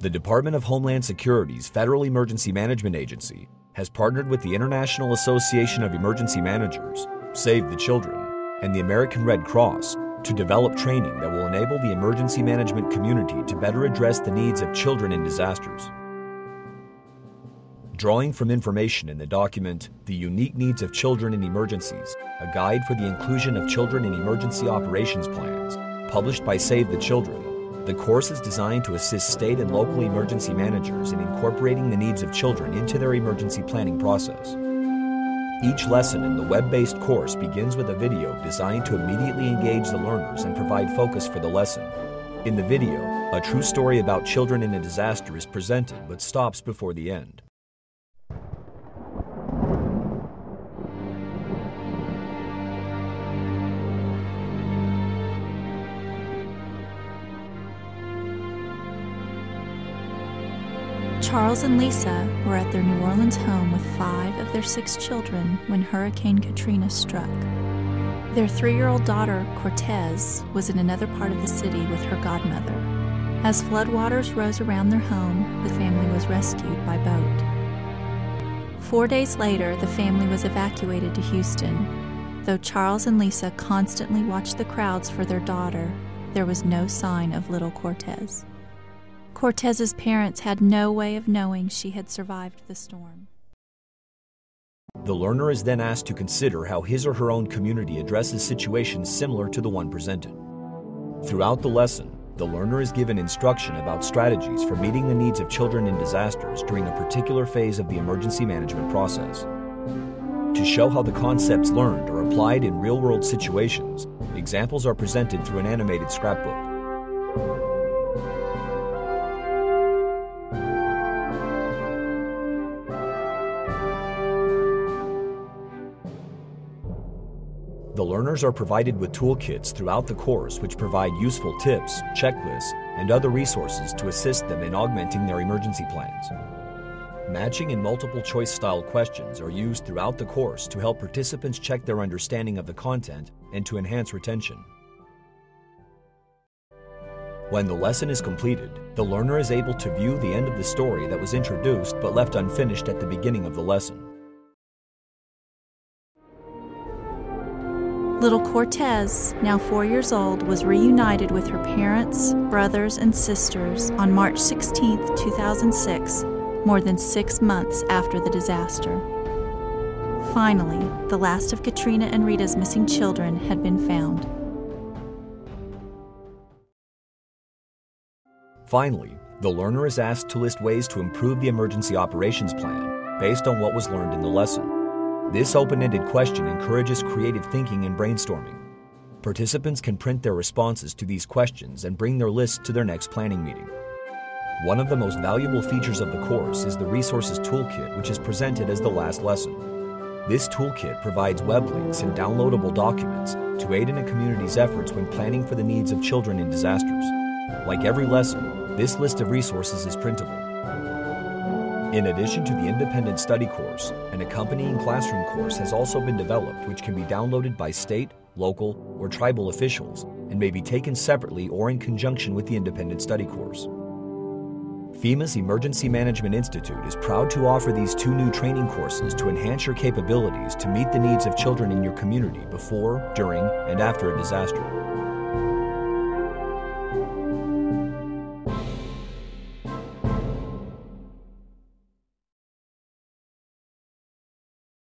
The Department of Homeland Security's Federal Emergency Management Agency has partnered with the International Association of Emergency Managers, Save the Children, and the American Red Cross to develop training that will enable the emergency management community to better address the needs of children in disasters. Drawing from information in the document, The Unique Needs of Children in Emergencies, a guide for the inclusion of children in emergency operations plans, published by Save the Children, the course is designed to assist state and local emergency managers in incorporating the needs of children into their emergency planning process. Each lesson in the web-based course begins with a video designed to immediately engage the learners and provide focus for the lesson. In the video, a true story about children in a disaster is presented but stops before the end. Charles and Lisa were at their New Orleans home with 5 of their 6 children when Hurricane Katrina struck. Their 3-year-old daughter, Cortez, was in another part of the city with her godmother. As floodwaters rose around their home, the family was rescued by boat. 4 days later, the family was evacuated to Houston. Though Charles and Lisa constantly watched the crowds for their daughter, there was no sign of little Cortez. Cortez's parents had no way of knowing she had survived the storm. The learner is then asked to consider how his or her own community addresses situations similar to the one presented. Throughout the lesson, the learner is given instruction about strategies for meeting the needs of children in disasters during a particular phase of the emergency management process. To show how the concepts learned are applied in real-world situations, examples are presented through an animated scrapbook. The learners are provided with toolkits throughout the course which provide useful tips, checklists, and other resources to assist them in augmenting their emergency plans. Matching and multiple-choice style questions are used throughout the course to help participants check their understanding of the content and to enhance retention. When the lesson is completed, the learner is able to view the end of the story that was introduced but left unfinished at the beginning of the lesson. Little Cortez, now 4 years old, was reunited with her parents, brothers, and sisters on March 16, 2006, more than 6 months after the disaster. Finally, the last of Katrina and Rita's missing children had been found. Finally, the learner is asked to list ways to improve the emergency operations plan based on what was learned in the lesson. This open-ended question encourages creative thinking and brainstorming. Participants can print their responses to these questions and bring their lists to their next planning meeting. One of the most valuable features of the course is the Resources Toolkit, which is presented as the last lesson. This toolkit provides web links and downloadable documents to aid in a community's efforts when planning for the needs of children in disasters. Like every lesson, this list of resources is printable. In addition to the independent study course, an accompanying classroom course has also been developed which can be downloaded by state, local, or tribal officials and may be taken separately or in conjunction with the independent study course. FEMA's Emergency Management Institute is proud to offer these 2 new training courses to enhance your capabilities to meet the needs of children in your community before, during, and after a disaster.